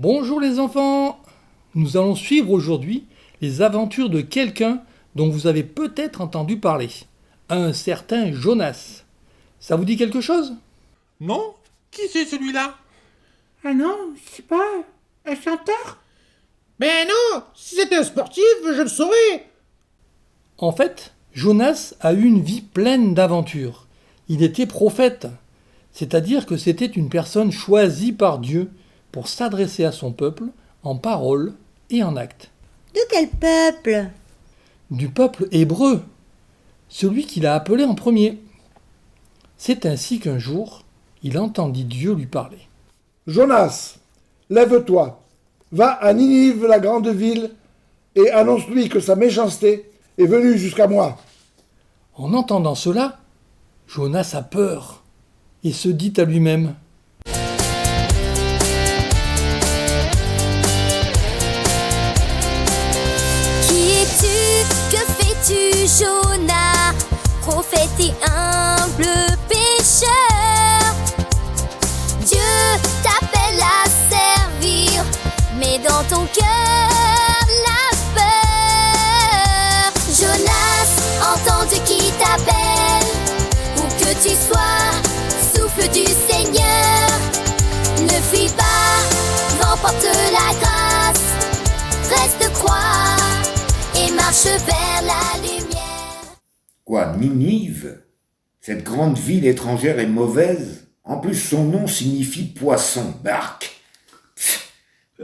Bonjour les enfants! Nous allons suivre aujourd'hui les aventures de quelqu'un dont vous avez peut-être entendu parler. Un certain Jonas. Ça vous dit quelque chose? Non? Qui c'est celui-là? Ah non, c'est pas un chanteur? Mais non, si c'était un sportif, je le saurais. En fait, Jonas a eu une vie pleine d'aventures. Il était prophète, c'est-à-dire que c'était une personne choisie par Dieu pour s'adresser à son peuple en parole et en acte. De quel peuple? Du peuple hébreu, celui qu'il a appelé en premier. C'est ainsi qu'un jour, il entendit Dieu lui parler. Jonas, lève-toi, va à Ninive, la grande ville, et annonce-lui que sa méchanceté est venue jusqu'à moi. En entendant cela, Jonas a peur et se dit à lui-même: Qui es-tu? Que fais-tu, Jonas? Prophète et humble pécheur. Dieu t'appelle à servir, mais dans ton cœur la peur. Jonas, entends Dieu qui t'appelle. Où que tu sois, souffle du Seigneur. Ne fuis pas, remporte la grâce. Reste croix et marche vers la lumière. Quoi, Ninive? Cette grande ville étrangère est mauvaise? En plus, son nom signifie poisson, barque. Pff,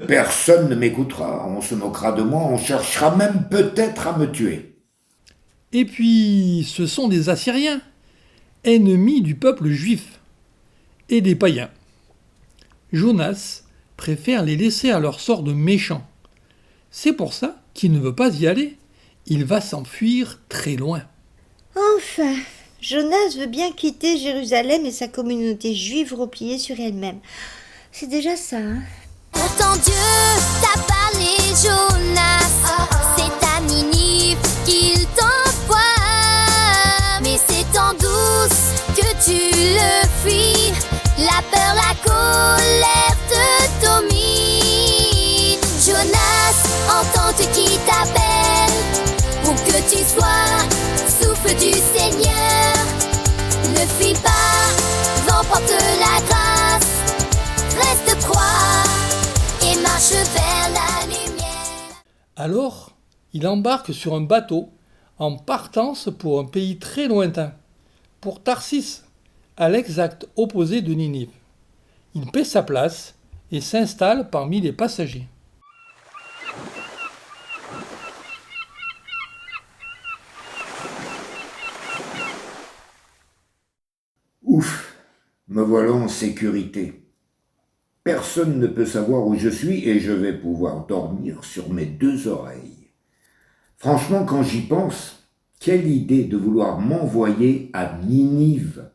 personne ne m'écoutera, on se moquera de moi, on cherchera même peut-être à me tuer. Et puis, ce sont des Assyriens, ennemis du peuple juif et des païens. Jonas préfère les laisser à leur sort de méchants. C'est pour ça qu'il ne veut pas y aller. Il va s'enfuir très loin. Enfin, Jonas veut bien quitter Jérusalem et sa communauté juive repliée sur elle-même. C'est déjà ça, hein? Pourtant Dieu t'a parlé, Jonas. C'est à Ninive qu'il t'envoie. Mais c'est en douce que tu le fuis. La peur, la colère te domine. Jonas, entends-tu qui t'appelle? Où que tu sois, souffle du Seigneur. Ne fuis pas, remporte la grâce. Reste croix et marche vers la lumière. Alors, il embarque sur un bateau en partance pour un pays très lointain, pour Tarsis, à l'exact opposé de Ninive. Il paie sa place et s'installe parmi les passagers. Ouf, me voilà en sécurité. Personne ne peut savoir où je suis et je vais pouvoir dormir sur mes deux oreilles. Franchement, quand j'y pense, quelle idée de vouloir m'envoyer à Ninive,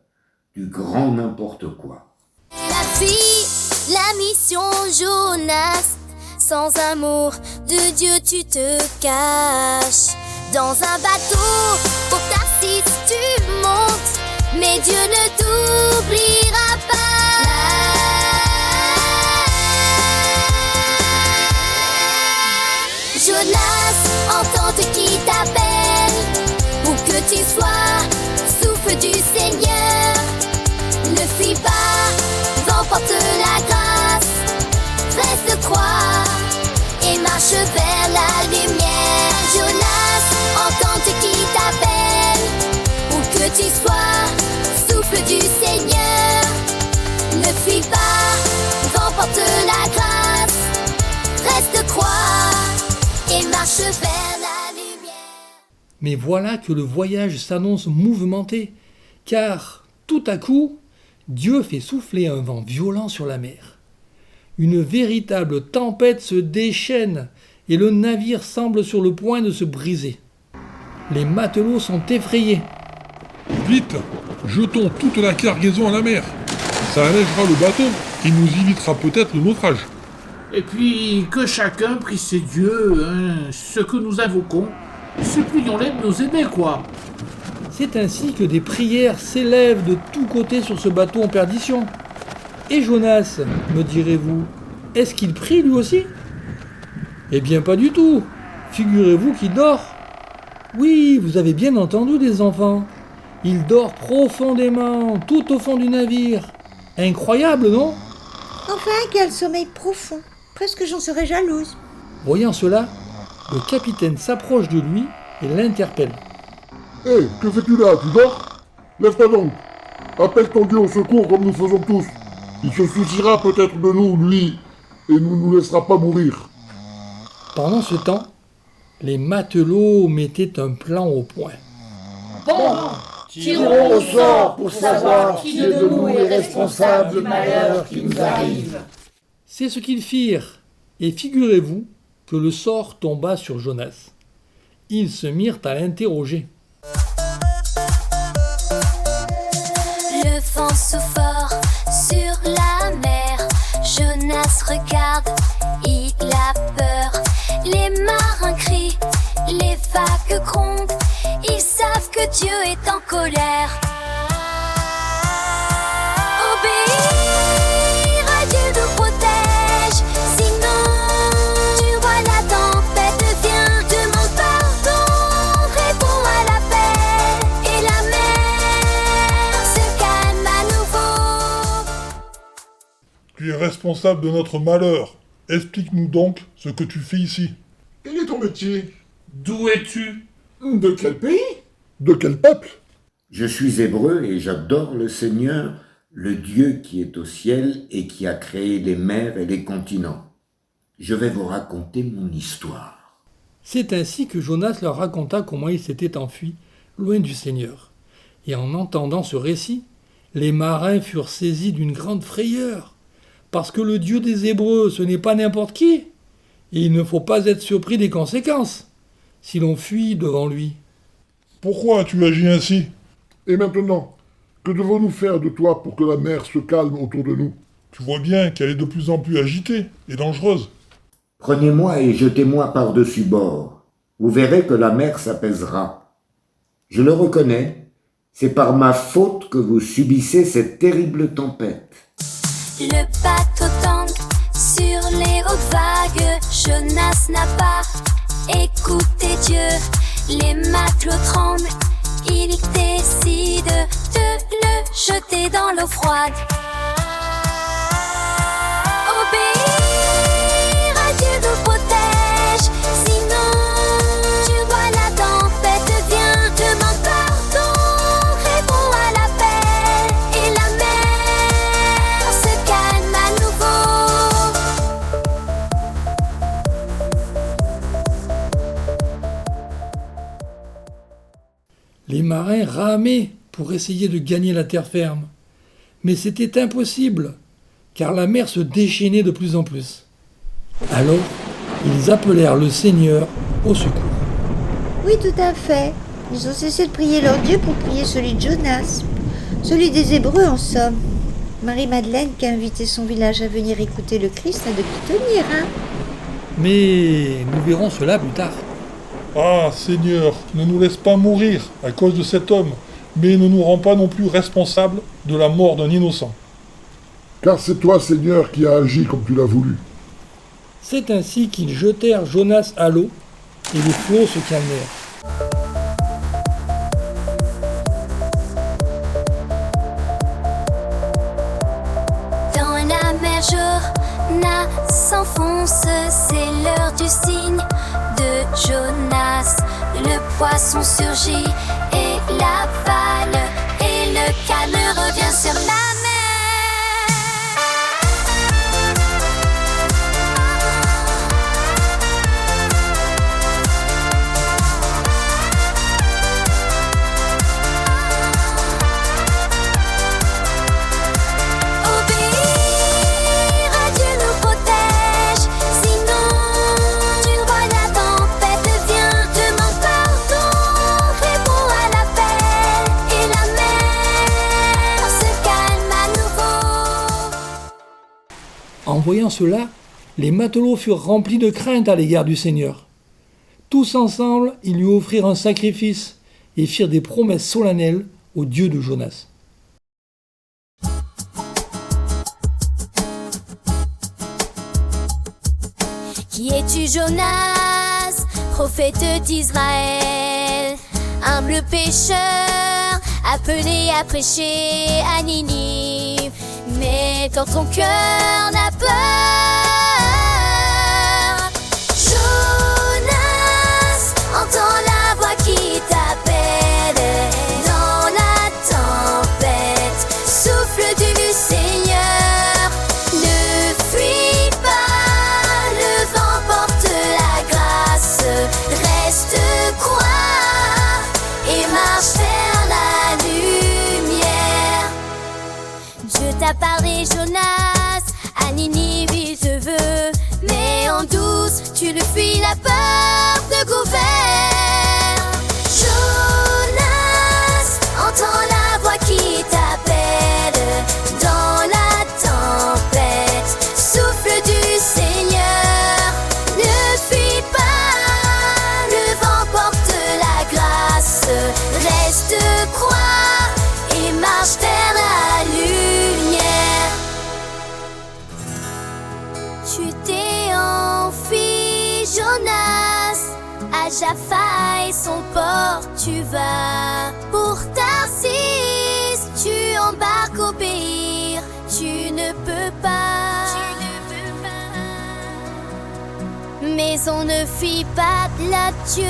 du grand n'importe quoi. La vie, la mission, Jonas. Sans amour de Dieu, tu te caches. Dans un bateau, pour Tarsis, tu montes. Mais Dieu ne t'oubliera pas. Jonas, entends qui t'appelle. Où que tu sois, souffle du Seigneur. Ne fuis pas, remporte la grâce. Reste croix et marche vers la lumière. Jonas, entends qui t'appelle. Où que tu sois, souffle du Seigneur. Ne fuis pas, remporte la grâce. Reste croix et marche vers la lumière. Mais voilà que le voyage s'annonce mouvementé, car tout à coup, Dieu fait souffler un vent violent sur la mer. Une véritable tempête se déchaîne et le navire semble sur le point de se briser. Les matelots sont effrayés. Vite, jetons toute la cargaison à la mer. Ça allègera le bateau et nous évitera peut-être le naufrage. Et puis, que chacun prie ses dieux, ce que nous invoquons, supplions-les de nous aider, quoi. C'est ainsi que des prières s'élèvent de tous côtés sur ce bateau en perdition. Et Jonas, me direz-vous, est-ce qu'il prie lui aussi? Eh bien pas du tout. Figurez-vous qu'il dort. Oui, vous avez bien entendu les enfants. Il dort profondément, tout au fond du navire. Incroyable, non? Enfin, quel sommeil profond. Presque j'en serais jalouse. Voyant cela, le capitaine s'approche de lui et l'interpelle. Hé, que fais-tu là? Tu dors? Lève-toi donc. Appelle ton Dieu au secours comme nous faisons tous. Il se souciera peut-être de nous, lui, et ne nous laissera pas mourir. Pendant ce temps, les matelots mettaient un plan au point. Tirons au sort pour savoir qui de nous est responsable du malheur qui nous arrive. C'est ce qu'ils firent, et figurez-vous que le sort tomba sur Jonas. Ils se mirent à l'interroger. Le vent souffle fort sur la mer. Jonas regarde, il a peur. Les marins crient, les vagues grondent. Ils savent que Dieu est en colère. Obéir à Dieu nous protège. Sinon, tu vois la tempête vient. Demande pardon, réponds à l'appel. Et la mer se calme à nouveau. Tu es responsable de notre malheur. Explique-nous donc ce que tu fais ici. Quel est ton métier? D'où es-tu? De quel pays? De quel peuple? Je suis hébreu et j'adore le Seigneur, le Dieu qui est au ciel et qui a créé les mers et les continents. Je vais vous raconter mon histoire. C'est ainsi que Jonas leur raconta comment il s'était enfui, loin du Seigneur. Et en entendant ce récit, les marins furent saisis d'une grande frayeur, parce que le Dieu des Hébreux, ce n'est pas n'importe qui, et il ne faut pas être surpris des conséquences, si l'on fuit devant lui. Pourquoi as-tu agi ainsi? Et maintenant, que devons-nous faire de toi pour que la mer se calme autour de nous? Tu vois bien qu'elle est de plus en plus agitée et dangereuse. Prenez-moi et jetez-moi par-dessus bord. Vous verrez que la mer s'apaisera. Je le reconnais, c'est par ma faute que vous subissez cette terrible tempête. Le bateau tangue sur les hautes vagues. Jonas n'a pas écouté Dieu. Les matelots tremblent. Il décide de le jeter dans l'eau froide. Obéir à Dieu nous protège. Sinon, tu vois la tempête vient. Demande pardon, réponds à l'appel. Et la mer se calme à nouveau. Les marins ramaient pour essayer de gagner la terre ferme. Mais c'était impossible, car la mer se déchaînait de plus en plus. Alors, ils appelèrent le Seigneur au secours. Oui, tout à fait. Ils ont cessé de prier leur Dieu pour prier celui de Jonas. Celui des Hébreux, en somme. Marie-Madeleine, qui a invité son village à venir écouter le Christ, a de qui tenir, hein. Mais nous verrons cela plus tard. Ah, Seigneur, ne nous laisse pas mourir à cause de cet homme, mais ne nous rends pas non plus responsables de la mort d'un innocent. Car c'est toi, Seigneur, qui as agi comme tu l'as voulu. C'est ainsi qu'ils jetèrent Jonas à l'eau, et les flots se calmèrent. Dans la mer, Jonas s'enfonce, c'est l'heure du signe de Jonas. Le poisson surgit et l'avale, et le calme revient sur la mer. Obéir à Dieu nous protège. Sinon, tu vois la tempête vient. Demande pardon, réponds à l'appel. Et la mer se calme à nouveau. En voyant cela, les matelots furent remplis de crainte à l'égard du Seigneur. Tous ensemble, ils lui offrirent un sacrifice et firent des promesses solennelles au Dieu de Jonas. Qui es-tu, Jonas, prophète d'Israël? Humble pécheur, appelé à prêcher à Ninive. Mais dans ton cœur n'a peur. Jonas, entends la voix qui t'appelle. Dans la tempête, souffle du Seigneur. Ne fuis pas, le vent porte la grâce. Reste, crois et marche vers la lumière. Dieu t'a parlé, Jonas, à Ninive il te veut. Mais en douce, tu le fuis, la peur te gouverne. Jonas, entends la voix qui t'appelle. Dans la tempête, souffle du Seigneur. Ne fuis pas, le vent porte la grâce. Reste, crois et marche vers la lumière. Tu t'es enfui, Jonas, à Jaffa et son port tu vas. Pour Tarsis, tu embarques obéir, tu ne peux pas. Mais on ne fuit pas là Dieu.